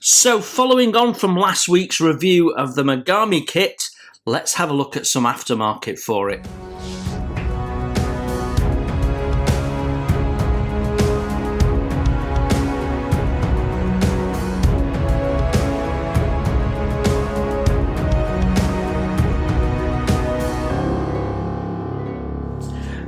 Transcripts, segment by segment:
So following on from last week's review of the Mogami kit, let's have a look at some aftermarket for it.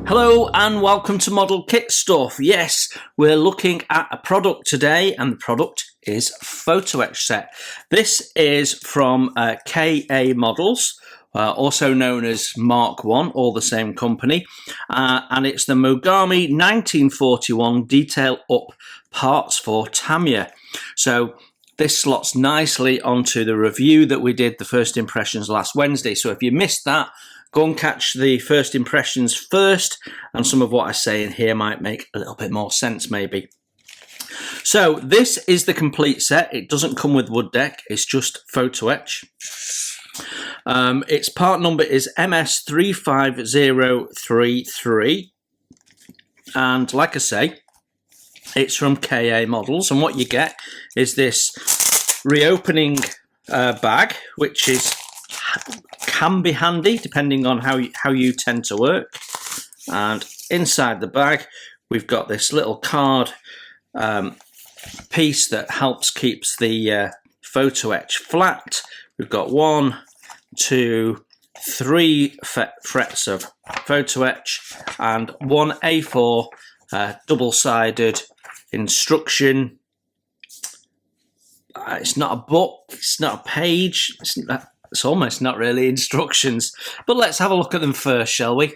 Hello and welcome to Model Kit Stuff. Yes, we're looking at a product today, and the product is photo etch set. This is from KA Models, also known as Mark 1, all the same company, and it's the Mogami 1941 detail up parts for Tamiya. So this slots nicely onto the review that we did, the first impressions, last Wednesday. So if you missed that, go and catch the first impressions first, and some of what I say in here might make a little bit more sense maybe. So this is the complete set. It doesn't come with wood deck, it's just photo etch. Its part number is MS35033, and like I say, it's from KA Models, and what you get is this reopening bag, which can be handy depending on how you tend to work. And inside the bag we've got this little card piece that helps keeps the photo etch flat. We've got 1, 2, 3 frets of photo etch and one A4 double-sided instruction. It's not a book, it's not a page, it's almost not really instructions, but let's have a look at them first, shall we?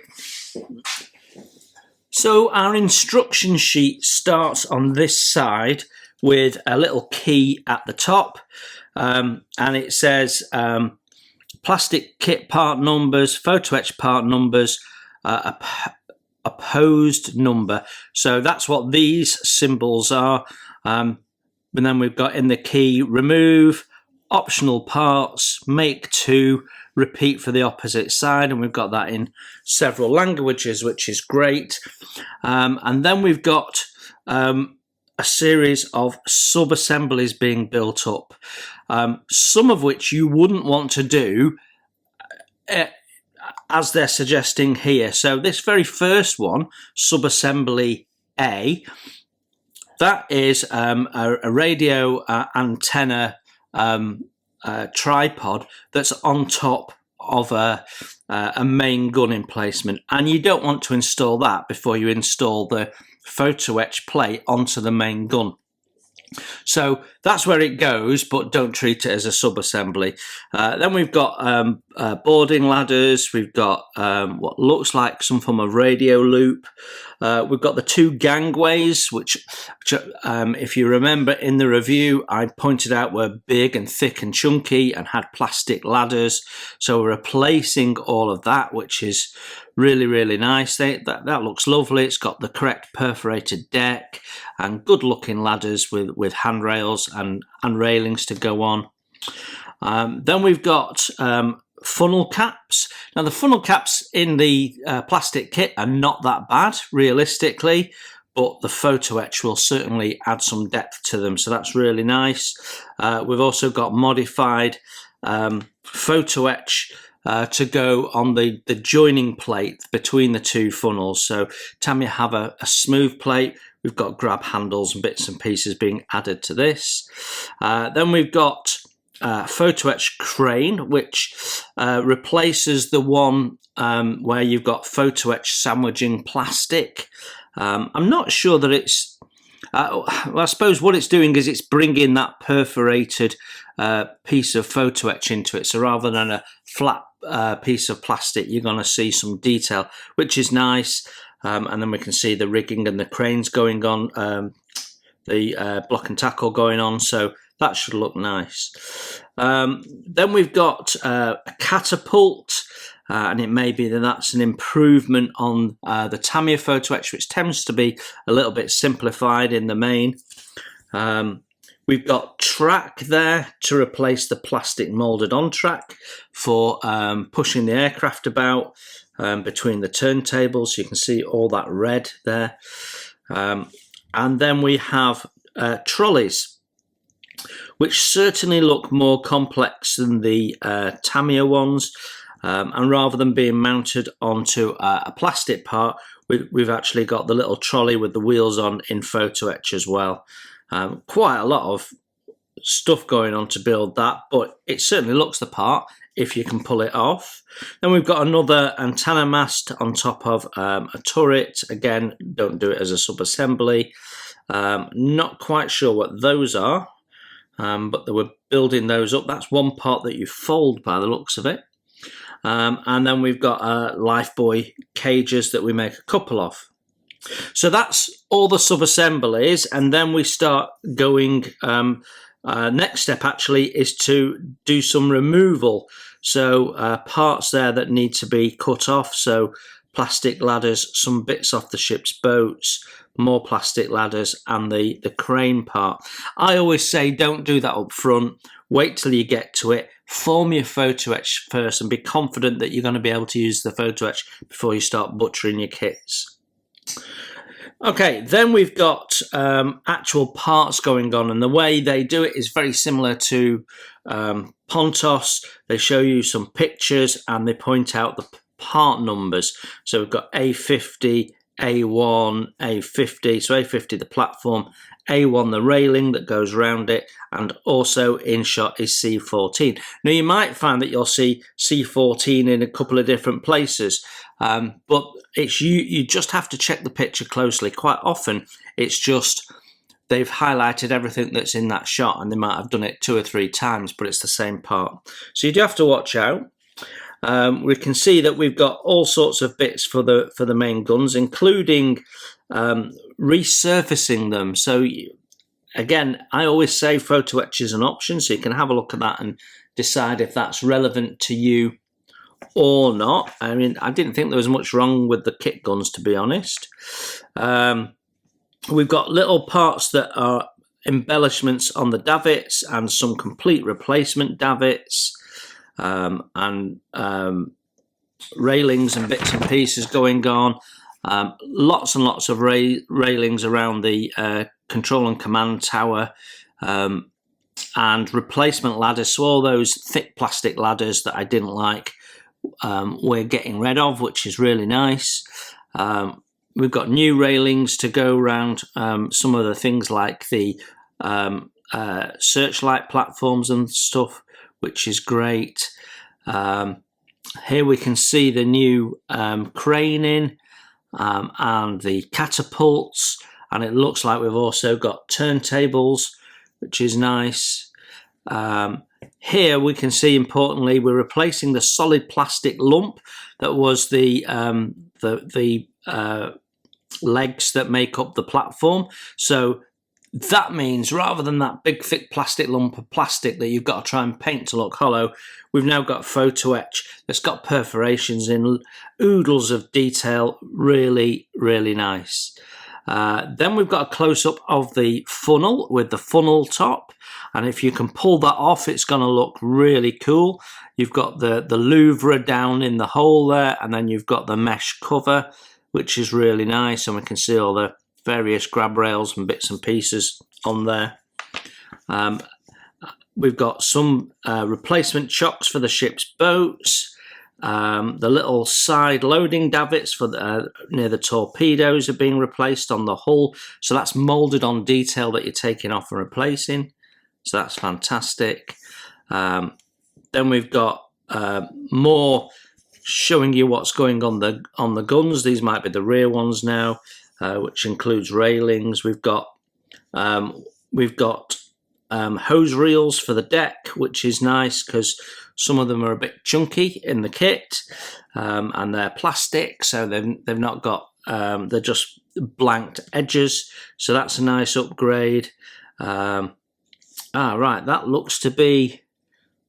So our instruction sheet starts on this side with a little key at the top, and it says plastic kit part numbers, photo etch part numbers, opposed number. So that's what these symbols are. And then we've got in the key remove, optional parts, make 2, repeat for the opposite side, and we've got that in several languages, which is great. And then we've got a series of sub-assemblies being built up, some of which you wouldn't want to do as they're suggesting here. So this very first one, sub-assembly A, that is a radio antenna tripod that's on top of a main gun emplacement, and you don't want to install that before you install the photo etch plate onto the main gun. So that's where it goes, but don't treat it as a sub-assembly. Then we've got boarding ladders, we've got what looks like some form of radio loop. We've got the 2 gangways, which if you remember in the review, I pointed out were big and thick and chunky and had plastic ladders. So we're replacing all of that, which is really, really nice. That looks lovely. It's got the correct perforated deck and good looking ladders with handrails and railings to go on. Then we've got funnel caps. Now the funnel caps in the plastic kit are not that bad realistically, but the photo etch will certainly add some depth to them, so that's really nice. We've also got modified photo etch to go on the joining plate between the 2 funnels. So Tamiya have a smooth plate. We've got grab handles and bits and pieces being added to this. Then we've got photo etch crane, which replaces the one where you've got photo etch sandwiching plastic. I'm not sure that it's well, I suppose what it's doing is it's bringing that perforated piece of photo etch into it. So rather than a flat piece of plastic, you're going to see some detail, which is nice. And then we can see the rigging and the cranes going on, the block and tackle going on. So that should look nice. Then we've got a catapult, and it may be that that's an improvement on the Tamiya photo etch, which tends to be a little bit simplified in the main. We've got track there to replace the plastic moulded on track for pushing the aircraft about between the turntables. You can see all that red there. And then we have trolleys. which certainly look more complex than the Tamiya ones. And rather than being mounted onto a plastic part, we've actually got the little trolley with the wheels on in photo etch as well. Quite a lot of stuff going on to build that, but it certainly looks the part if you can pull it off. Then we've got another antenna mast on top of a turret. Again, don't do it as a sub-assembly. Not quite sure what those are, but they were building those up. That's one part that you fold by the looks of it. And then we've got lifebuoy cages that we make a couple of. So that's all the sub-assemblies, and then we start going. Next step actually is to do some removal. So parts there that need to be cut off. So plastic ladders, some bits off the ship's boats, more plastic ladders, and the crane part. I always say don't do that up front. Wait till you get to it. Form your photo etch first and be confident that you're going to be able to use the photo etch before you start butchering your kits. Okay, then we've got actual parts going on, and the way they do it is very similar to Pontos. They show you some pictures and they point out the part numbers. So we've got A50, A1, A50. So A50 the platform, A1 the railing that goes around it, and also in shot is C14. Now you might find that you'll see C14 in a couple of different places, but it's you just have to check the picture closely. Quite often it's just they've highlighted everything that's in that shot, and they might have done it 2 or 3 times, but it's the same part. So you do have to watch out. We can see that we've got all sorts of bits for the main guns, including resurfacing them. So again, I always say photo etch is an option, so you can have a look at that and decide if that's relevant to you or not. I mean, I didn't think there was much wrong with the kit guns, to be honest. We've got little parts that are embellishments on the davits and some complete replacement davits. And railings and bits and pieces going on. Lots and lots of railings around the control and command tower, and replacement ladders. So all those thick plastic ladders that I didn't like, we're getting rid of, which is really nice. We've got new railings to go around some of the things like the searchlight platforms and stuff, which is great. Here we can see the new craning and the catapults, and it looks like we've also got turntables, which is nice. Here we can see, importantly, we're replacing the solid plastic lump that was the legs that make up the platform. So that means rather than that big thick plastic lump of plastic that you've got to try and paint to look hollow, we've now got photo etch that's got perforations in oodles of detail. Really, really nice. Then we've got a close-up of the funnel with the funnel top, and if you can pull that off, it's going to look really cool. You've got the louvre down in the hole there, and then you've got the mesh cover, which is really nice, and we can see all the various grab rails and bits and pieces on there. We've got some replacement chocks for the ship's boats. The little side loading davits for near the torpedoes are being replaced on the hull. So that's moulded on detail that you're taking off and replacing. So that's fantastic. Then we've got more showing you what's going on the guns. These might be the rear ones now, which includes railings. We've got hose reels for the deck, which is nice because some of them are a bit chunky in the kit, and they're plastic, so they've not got they're just blanked edges. So that's a nice upgrade. Right, that looks to be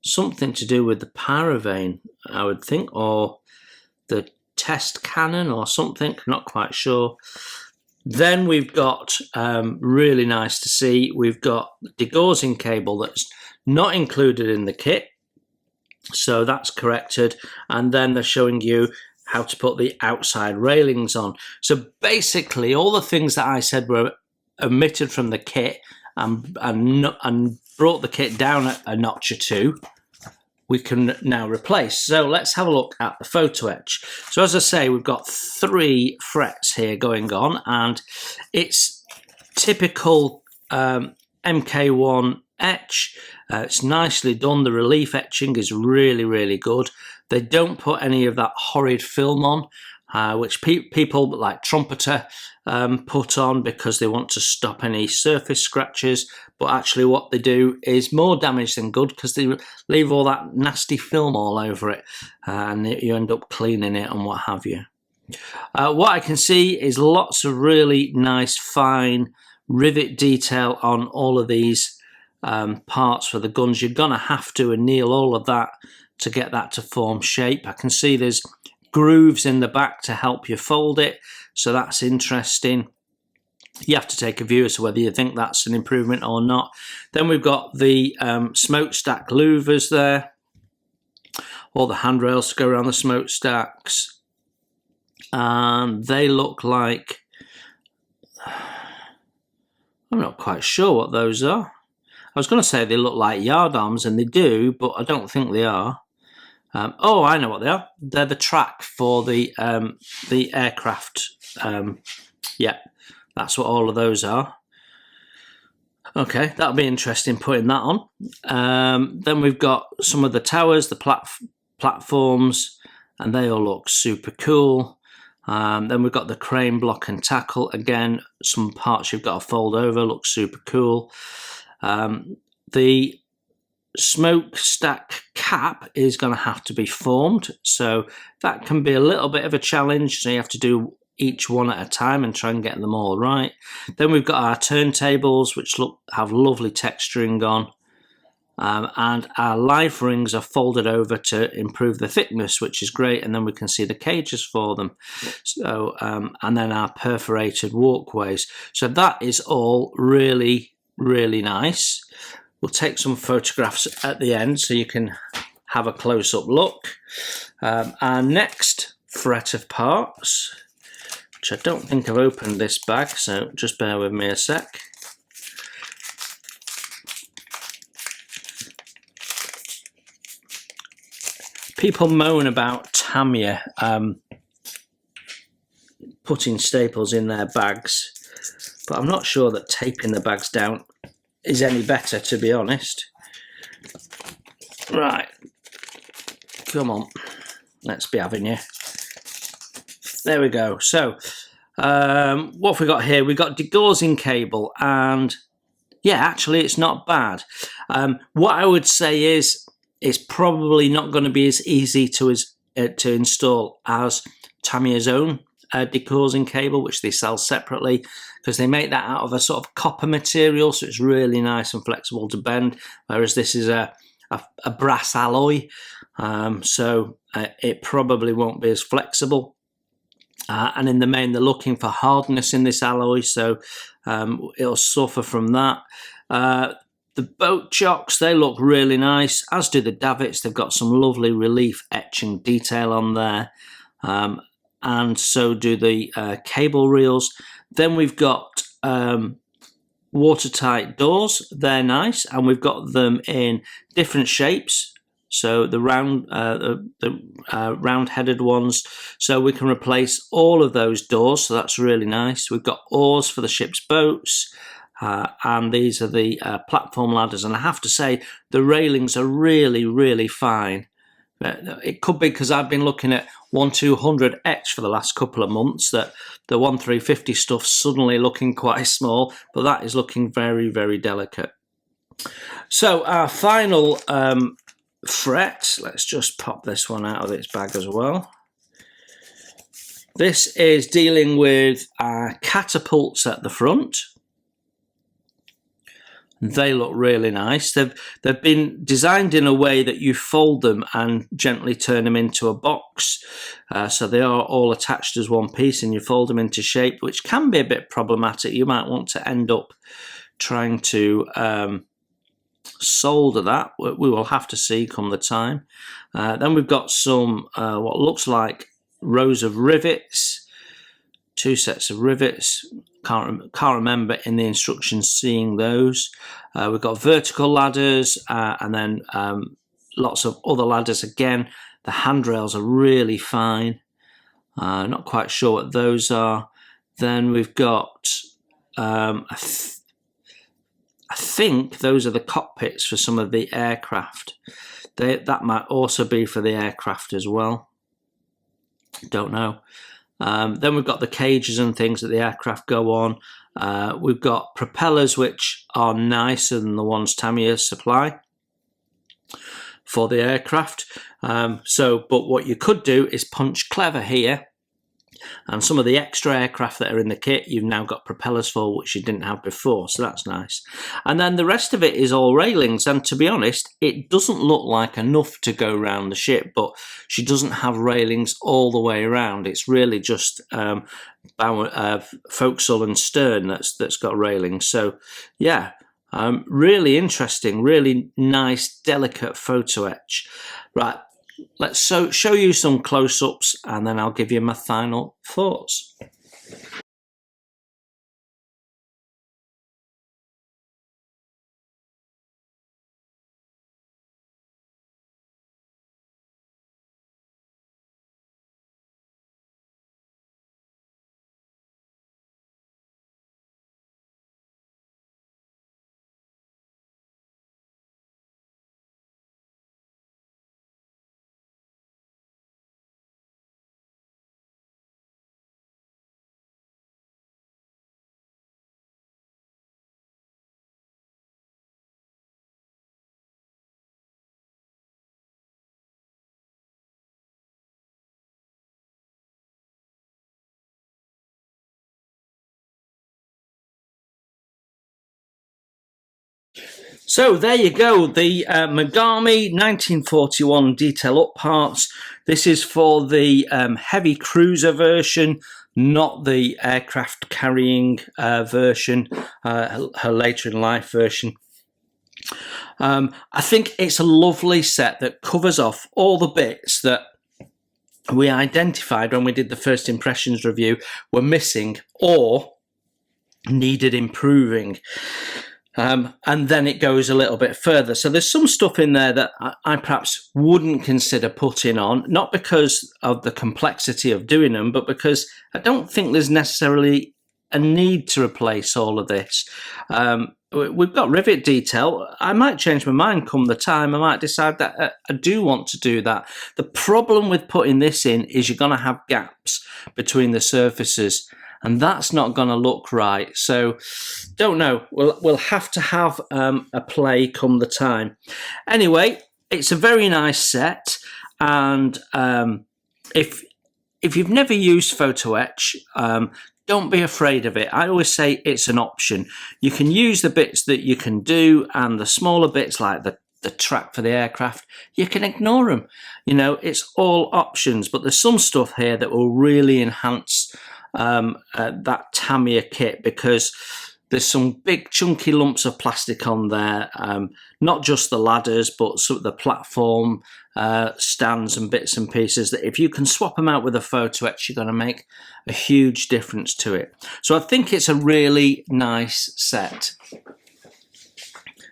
something to do with the paravane, I would think, or the test cannon or something, not quite sure. Then we've got, really nice to see, we've got the degaussing cable that's not included in the kit, so that's corrected, and then they're showing you how to put the outside railings on. So basically all the things that I said were omitted from the kit and brought the kit down a notch or two, we can now replace. So let's have a look at the photo etch. So as I say, we've got 3 frets here going on, and it's typical MK1 etch. It's nicely done. The relief etching is really, really good. They don't put any of that horrid film on, which people like Trumpeter put on because they want to stop any surface scratches. But actually what they do is more damage than good, because they leave all that nasty film all over it, and you end up cleaning it and what have you. What I can see is lots of really nice fine rivet detail on all of these parts for the guns. You're going to have to anneal all of that to get that to form shape. I can see there's grooves in the back to help you fold it, so that's interesting. You have to take a view as to whether you think that's an improvement or not. Then we've got the smokestack louvers there, all the handrails to go around the smokestacks, and they look like, I'm not quite sure what those are. I was going to say they look like yardarms, and they do, but I don't think they are. Oh, I know what they are. They're the track for the aircraft. Yeah, that's what all of those are. Okay, that'll be interesting putting that on. Then we've got some of the towers, the platforms, and they all look super cool. Then we've got the crane block and tackle. Again, some parts you've got to fold over, look super cool. The smokestack cap is going to have to be formed, so that can be a little bit of a challenge, so you have to do each one at a time and try and get them all right. Then we've got our turntables, which have lovely texturing on, and our life rings are folded over to improve the thickness, which is great, and then we can see the cages for them. So and then our perforated walkways. So that is all really, really nice. We'll take some photographs at the end so you can have a close-up look. Our next fret of parts, which I don't think I've opened this bag, so just bear with me a sec. People moan about Tamiya putting staples in their bags, but I'm not sure that taping the bags down is any better, to be honest. Right, come on, let's be having you. There we go. So what have we got here? We've got degaussing cable, and yeah, actually it's not bad. What I would say is it's probably not going to be as easy to install as Tamiya's own degaussing cable, which they sell separately, because they make that out of a sort of copper material, so it's really nice and flexible to bend, whereas this is a brass alloy, so it probably won't be as flexible. And in the main, they're looking for hardness in this alloy, so it'll suffer from that. The boat chocks, they look really nice, as do the davits. They've got some lovely relief etching detail on there, and so do the cable reels. Then we've got watertight doors. They're nice, and we've got them in different shapes. So the round-headed ones, so we can replace all of those doors. So that's really nice. We've got oars for the ship's boats, and these are the platform ladders. And I have to say, the railings are really, really fine. It could be because I've been looking at 1/200 etch for the last couple of months that the 1/350 stuff's suddenly looking quite small, but that is looking very, very delicate. So our final fret, let's just pop this one out of its bag as well. This is dealing with our catapults at the front. They look really nice. They've been designed in a way that you fold them and gently turn them into a box. So they are all attached as one piece, and you fold them into shape, which can be a bit problematic. You might want to end up trying to solder that. We will have to see come the time. Then we've got some what looks like rows of rivets 2 sets of rivets. Can't remember in the instructions seeing those. We've got vertical ladders and then lots of other ladders again. The handrails are really fine. Not quite sure what those are. Then we've got, I think those are the cockpits for some of the aircraft. That might also be for the aircraft as well. Don't know. Then we've got the cages and things that the aircraft go on. We've got propellers which are nicer than the ones Tamiya supply for the aircraft. But what you could do is punch clever here, and some of the extra aircraft that are in the kit you've now got propellers for, which you didn't have before, so that's nice. And then the rest of it is all railings, and to be honest, it doesn't look like enough to go around the ship, but she doesn't have railings all the way around. It's really just forecastle and stern that's got railings. So yeah, really interesting, really nice, delicate photo etch. Right, let's show you some close-ups and then I'll give you my final thoughts. So there you go, the Mogami 1941 detail up parts. This is for the heavy cruiser version, not the aircraft carrying version, her later in life version. I think it's a lovely set that covers off all the bits that we identified when we did the first impressions review were missing or needed improving. And then it goes a little bit further. So there's some stuff in there that I perhaps wouldn't consider putting on, not because of the complexity of doing them, but because I don't think there's necessarily a need to replace all of this. We've got rivet detail. I might change my mind come the time. I might decide that I do want to do that. The problem with putting this in is you're going to have gaps between the surfaces, and that's not going to look right. So don't know. We'll have to have a play come the time. Anyway, it's a very nice set, and if you've never used photo etch, don't be afraid of it. I always say it's an option. You can use the bits that you can do, and the smaller bits like the track for the aircraft, you can ignore them. You know, it's all options, but there's some stuff here that will really enhance that Tamiya kit, because there's some big chunky lumps of plastic on there, not just the ladders but some of the platform stands and bits and pieces that if you can swap them out with a photo etch, you're going to make a huge difference to it. So I think it's a really nice set.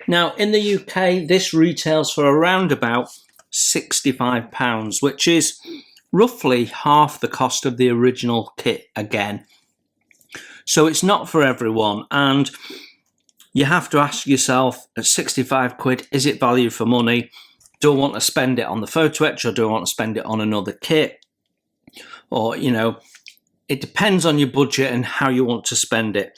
Now in the UK this retails for around about £65, which is roughly half the cost of the original kit again. So it's not for everyone, and you have to ask yourself, at 65 quid, is it value for money? Do I want to spend it on the photo etch, or do I want to spend it on another kit? Or, you know, it depends on your budget and how you want to spend it.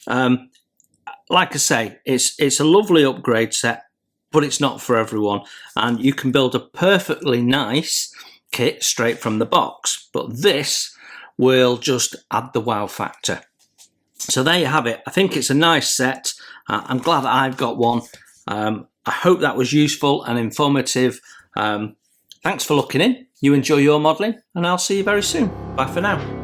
Like I say, it's a lovely upgrade set, but it's not for everyone. And you can build a perfectly nice kit straight from the box, but this will just add the wow factor. So there you have it. I think it's a nice set. I'm glad that I've got one. I hope that was useful and informative. Thanks for looking in. You enjoy your modelling, and I'll see you very soon. Bye for now.